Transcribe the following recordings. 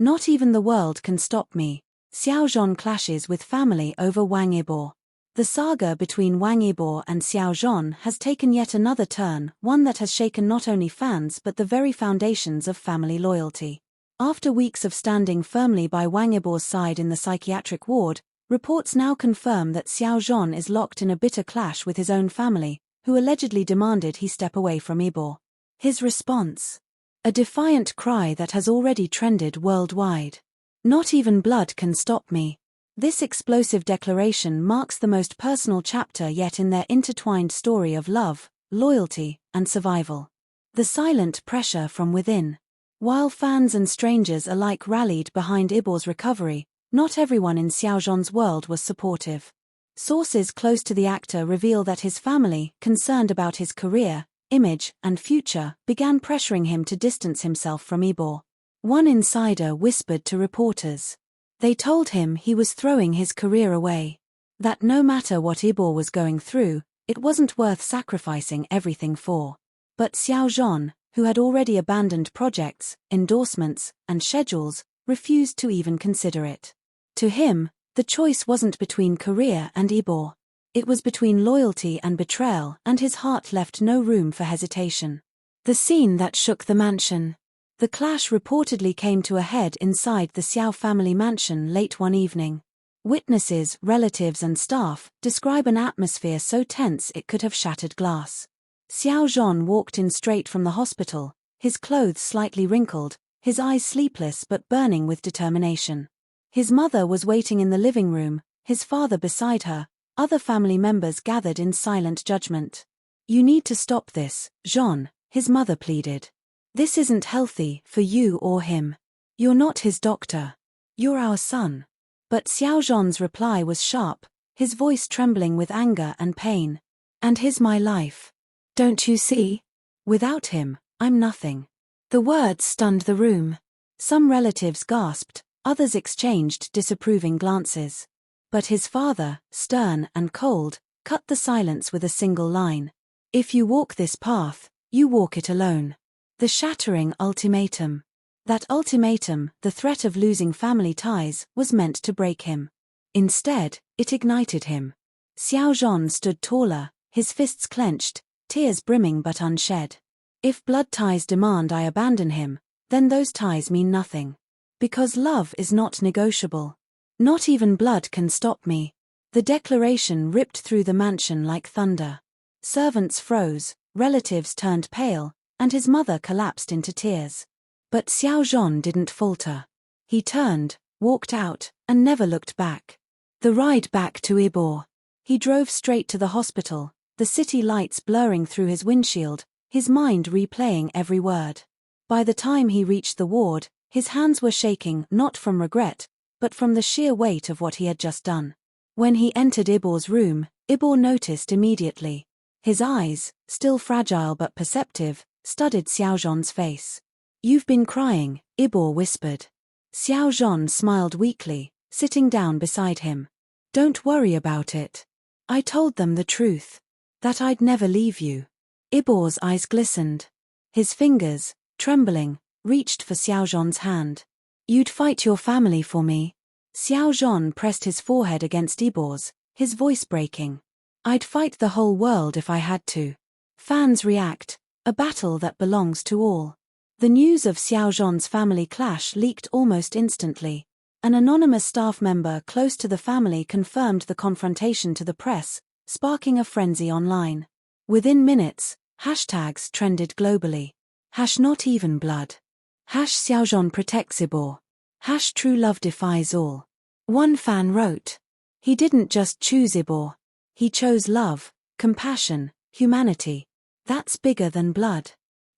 Not even the world can stop me. Xiao Zhan clashes with family over Wang Yibo. The saga between Wang Yibo and Xiao Zhan has taken yet another turn, one that has shaken not only fans but the very foundations of family loyalty. After weeks of standing firmly by Wang Yibo's side in the psychiatric ward, reports now confirm that Xiao Zhan is locked in a bitter clash with his own family, who allegedly demanded he step away from Yibo. His response? A defiant cry that has already trended worldwide. Not even blood can stop me. This explosive declaration marks the most personal chapter yet in their intertwined story of love, loyalty, and survival. The silent pressure from within. While fans and strangers alike rallied behind Yibo's recovery, not everyone in Xiao Zhan's world was supportive. Sources close to the actor reveal that his family, concerned about his career, image, and future, began pressuring him to distance himself from Yibo. One insider whispered to reporters. They told him he was throwing his career away. That no matter what Yibo was going through, it wasn't worth sacrificing everything for. But Xiao Zhan, who had already abandoned projects, endorsements, and schedules, refused to even consider it. To him, the choice wasn't between career and Yibo. It was between loyalty and betrayal, and his heart left no room for hesitation. The scene that shook the mansion. The clash reportedly came to a head inside the Xiao family mansion late one evening. Witnesses, relatives and staff describe an atmosphere so tense it could have shattered glass. Xiao Zhan walked in straight from the hospital, his clothes slightly wrinkled, his eyes sleepless but burning with determination. His mother was waiting in the living room, his father beside her, other family members gathered in silent judgment. "You need to stop this, Zhan," his mother pleaded. "This isn't healthy for you or him. You're not his doctor. You're our son." But Xiao Zhan's reply was sharp, his voice trembling with anger and pain. "And he's my life. Don't you see? Without him, I'm nothing." The words stunned the room. Some relatives gasped, others exchanged disapproving glances. But his father, stern and cold, cut the silence with a single line. "If you walk this path, you walk it alone." The shattering ultimatum. That ultimatum, the threat of losing family ties, was meant to break him. Instead, it ignited him. Xiao Zhan stood taller, his fists clenched, tears brimming but unshed. "If blood ties demand I abandon him, then those ties mean nothing. Because love is not negotiable. Not even blood can stop me." The declaration ripped through the mansion like thunder. Servants froze, relatives turned pale, and his mother collapsed into tears. But Xiao Zhan didn't falter. He turned, walked out, and never looked back. The ride back to Yibo. He drove straight to the hospital, the city lights blurring through his windshield, his mind replaying every word. By the time he reached the ward, his hands were shaking not from regret, but from the sheer weight of what he had just done. When he entered Yibo's room, Yibo noticed immediately. His eyes, still fragile but perceptive, studied Xiao Zhan's face. "You've been crying," Yibo whispered. Xiao Zhan smiled weakly, sitting down beside him. "Don't worry about it. I told them the truth. That I'd never leave you." Yibo's eyes glistened. His fingers, trembling, reached for Xiao Zhan's hand. "You'd fight your family for me." Xiao Zhan pressed his forehead against Yibo's, his voice breaking. "I'd fight the whole world if I had to." Fans react. A battle that belongs to all. The news of Xiao Zhan's family clash leaked almost instantly. An anonymous staff member close to the family confirmed the confrontation to the press, sparking a frenzy online. Within minutes, hashtags trended globally. #not even blood. #Xiao Zhan protects Yibo. #true love defies all. One fan wrote, "He didn't just choose Yibo. He chose love, compassion, humanity. That's bigger than blood."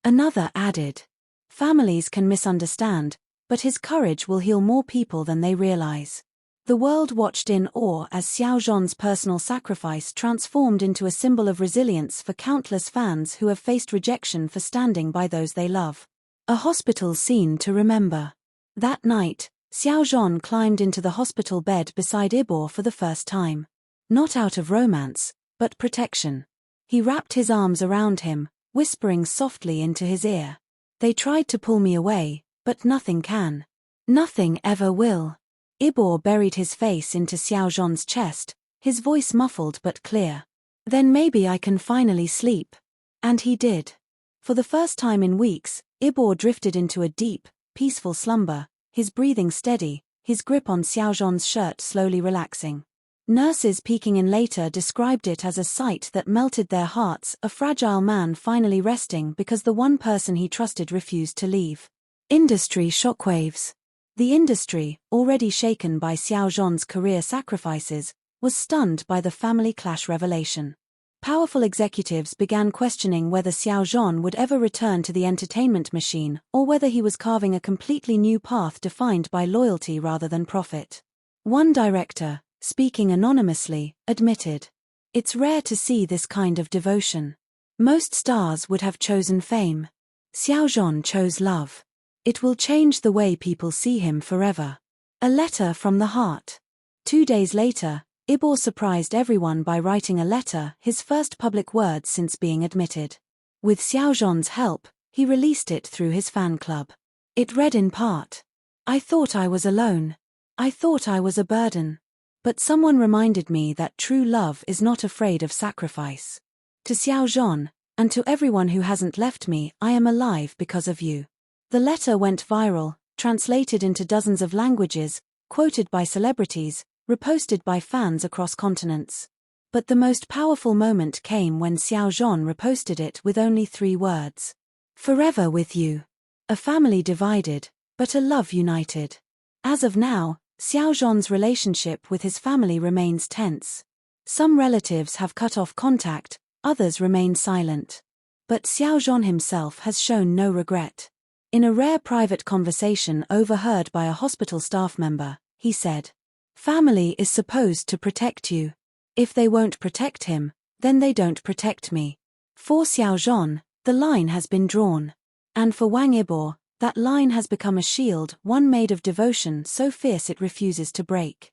Another added, "Families can misunderstand, but his courage will heal more people than they realize." The world watched in awe as Xiao Zhan's personal sacrifice transformed into a symbol of resilience for countless fans who have faced rejection for standing by those they love. A hospital scene to remember. That night, Xiao Zhan climbed into the hospital bed beside Yibo for the first time. Not out of romance, but protection. He wrapped his arms around him, whispering softly into his ear. "They tried to pull me away, but nothing can. Nothing ever will. Yibo buried his face into Xiao Zhan's chest, his voice muffled but clear. Then maybe I can finally sleep. And he did. For the first time in weeks, Yibo drifted into a deep, peaceful slumber, his breathing steady, his grip on Xiao Zhan's shirt slowly relaxing. Nurses peeking in later described it as a sight that melted their hearts, a fragile man finally resting because the one person he trusted refused to leave. Industry shockwaves. The industry, already shaken by Xiao Zhan's career sacrifices, was stunned by the family clash revelation. Powerful executives began questioning whether Xiao Zhan would ever return to the entertainment machine or whether he was carving a completely new path defined by loyalty rather than profit. One director, speaking anonymously, admitted, "It's rare to see this kind of devotion. Most stars would have chosen fame. Xiao Zhan chose love. It will change the way people see him forever." A letter from the heart. 2 days later, Yibo surprised everyone by writing a letter, his first public word since being admitted. With Xiao Zhan's help, he released it through his fan club. It read in part, "I thought I was alone. I thought I was a burden. But someone reminded me that true love is not afraid of sacrifice. To Xiao Zhan, and to everyone who hasn't left me, I am alive because of you." The letter went viral, translated into dozens of languages, quoted by celebrities, reposted by fans across continents. But the most powerful moment came when Xiao Zhan reposted it with only 3 words. "Forever with you. A family divided, but a love united." As of now, Xiao Zhan's relationship with his family remains tense. Some relatives have cut off contact, others remain silent. But Xiao Zhan himself has shown no regret. In a rare private conversation overheard by a hospital staff member, he said, "Family is supposed to protect you. If they won't protect him, then they don't protect me." For Xiao Zhan, the line has been drawn. And for Wang Yibo, that line has become a shield, one made of devotion so fierce it refuses to break.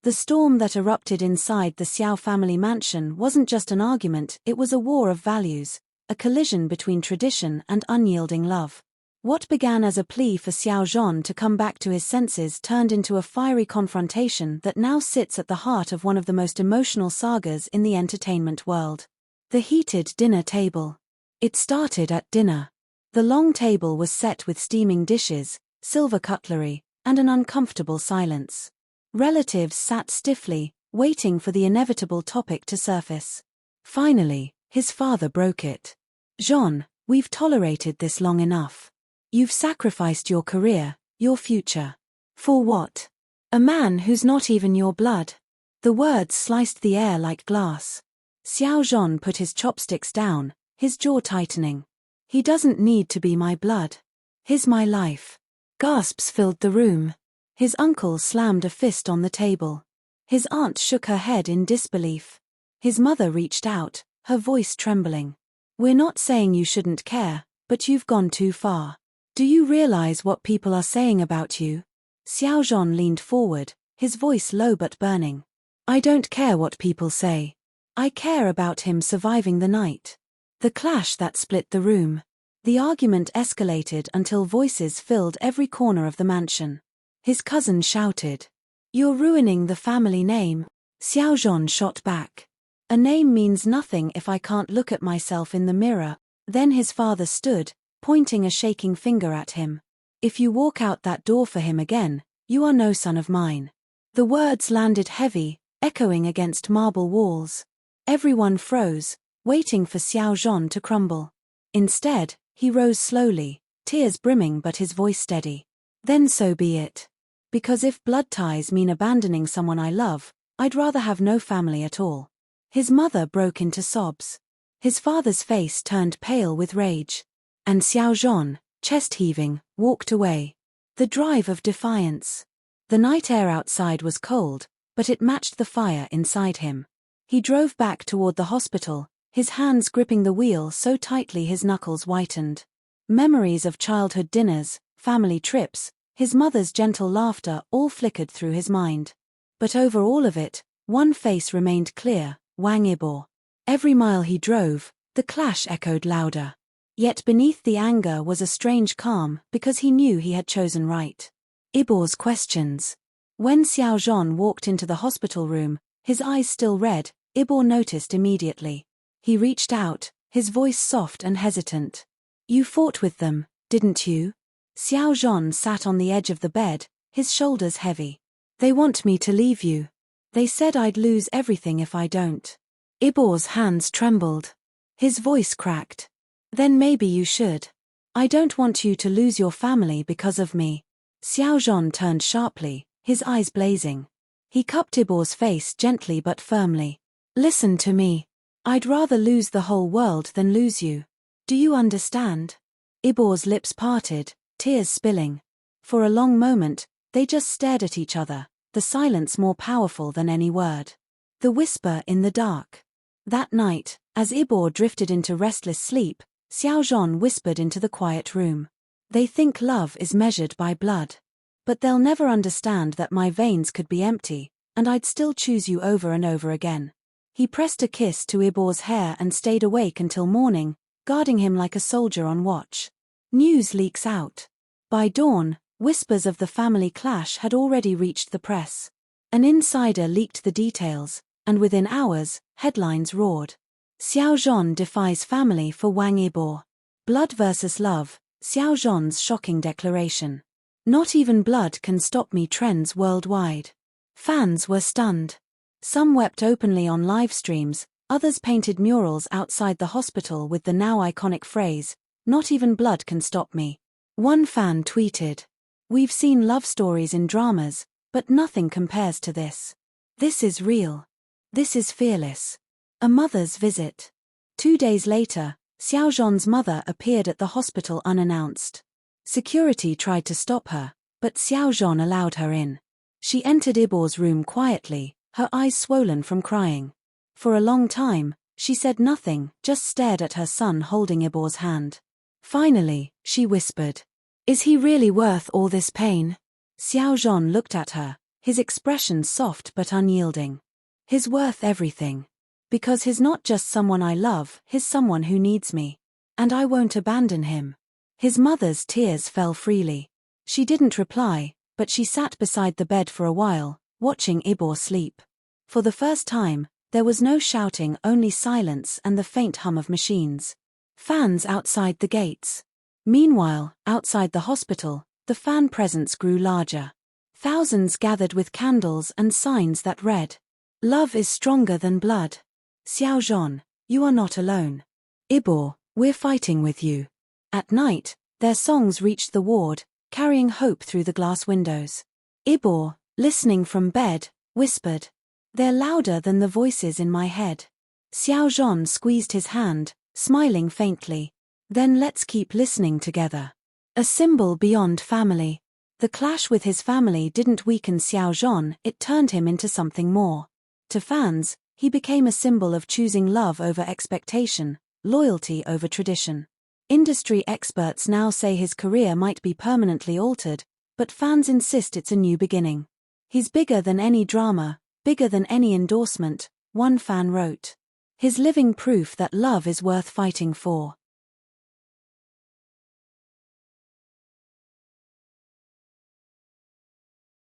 The storm that erupted inside the Xiao family mansion wasn't just an argument, it was a war of values, a collision between tradition and unyielding love. What began as a plea for Xiao Zhan to come back to his senses turned into a fiery confrontation that now sits at the heart of one of the most emotional sagas in the entertainment world. The heated dinner table. It started at dinner. The long table was set with steaming dishes, silver cutlery, and an uncomfortable silence. Relatives sat stiffly, waiting for the inevitable topic to surface. Finally, his father broke it. "Zhan, we've tolerated this long enough. You've sacrificed your career, your future. For what? A man who's not even your blood." The words sliced the air like glass. Xiao Zhan put his chopsticks down, his jaw tightening. "He doesn't need to be my blood. He's my life." Gasps filled the room. His uncle slammed a fist on the table. His aunt shook her head in disbelief. His mother reached out, her voice trembling. "We're not saying you shouldn't care, but you've gone too far. Do you realize what people are saying about you?" Xiao Zhan leaned forward, his voice low but burning. "I don't care what people say. I care about him surviving the night." The clash that split the room. The argument escalated until voices filled every corner of the mansion. His cousin shouted, "You're ruining the family name." Xiao Zhan shot back. "A name means nothing if I can't look at myself in the mirror." Then his father stood, pointing a shaking finger at him. "If you walk out that door for him again, you are no son of mine." The words landed heavy, echoing against marble walls. Everyone froze, waiting for Xiao Zhan to crumble. Instead, he rose slowly, tears brimming but his voice steady. "Then so be it. Because if blood ties mean abandoning someone I love, I'd rather have no family at all." His mother broke into sobs. His father's face turned pale with rage. And Xiao Zhan, chest heaving, walked away. The drive of defiance. The night air outside was cold, but it matched the fire inside him. He drove back toward the hospital, his hands gripping the wheel so tightly his knuckles whitened. Memories of childhood dinners, family trips, his mother's gentle laughter all flickered through his mind. But over all of it, one face remained clear, Wang Yibo. Every mile he drove, the clash echoed louder. Yet beneath the anger was a strange calm because he knew he had chosen right. Yibo's questions. When Xiao Zhan walked into the hospital room, his eyes still red, Yibo noticed immediately. He reached out, his voice soft and hesitant. You fought with them, didn't you? Xiao Zhan sat on the edge of the bed, his shoulders heavy. They want me to leave you. They said I'd lose everything if I don't. Yibo's hands trembled. His voice cracked. Then maybe you should. I don't want you to lose your family because of me. Xiao Zhan turned sharply, his eyes blazing. He cupped Yibo's face gently but firmly. Listen to me. I'd rather lose the whole world than lose you. Do you understand? Yibo's lips parted, tears spilling. For a long moment, they just stared at each other, the silence more powerful than any word. The whisper in the dark. That night, as Yibo drifted into restless sleep, Xiao Zhan whispered into the quiet room. They think love is measured by blood. But they'll never understand that my veins could be empty, and I'd still choose you over and over again. He pressed a kiss to Yibo's hair and stayed awake until morning, guarding him like a soldier on watch. News leaks out. By dawn, whispers of the family clash had already reached the press. An insider leaked the details, and within hours, headlines roared. Xiao Zhan defies family for Wang Yibo. Blood versus love, Xiao Zhan's shocking declaration. Not even blood can stop me trends worldwide. Fans were stunned. Some wept openly on live streams, others painted murals outside the hospital with the now iconic phrase, "Not even blood can stop me." One fan tweeted, "We've seen love stories in dramas, but nothing compares to this. This is real. This is fearless." A mother's visit. 2 days later, Xiao Zhan's mother appeared at the hospital unannounced. Security tried to stop her, but Xiao Zhan allowed her in. She entered Yibo's room quietly, her eyes swollen from crying. For a long time, she said nothing, just stared at her son holding Yibo's hand. Finally, she whispered, "Is he really worth all this pain?" Xiao Zhan looked at her, his expression soft but unyielding. "He's worth everything. Because he's not just someone I love, he's someone who needs me. And I won't abandon him." His mother's tears fell freely. She didn't reply, but she sat beside the bed for a while, watching Yibo sleep. For the first time, there was no shouting, only silence and the faint hum of machines. Fans outside the gates. Meanwhile, outside the hospital, the fan presence grew larger. Thousands gathered with candles and signs that read, "Love is stronger than blood." Xiao Zhan, you are not alone. Yibo, we're fighting with you. At night, their songs reached the ward, carrying hope through the glass windows. Yibo, listening from bed, whispered, "They're louder than the voices in my head." Xiao Zhan squeezed his hand, smiling faintly. "Then let's keep listening together." A symbol beyond family. The clash with his family didn't weaken Xiao Zhan, it turned him into something more. To fans, he became a symbol of choosing love over expectation, loyalty over tradition. Industry experts now say his career might be permanently altered, but fans insist it's a new beginning. "He's bigger than any drama, bigger than any endorsement," one fan wrote. "His living proof that love is worth fighting for."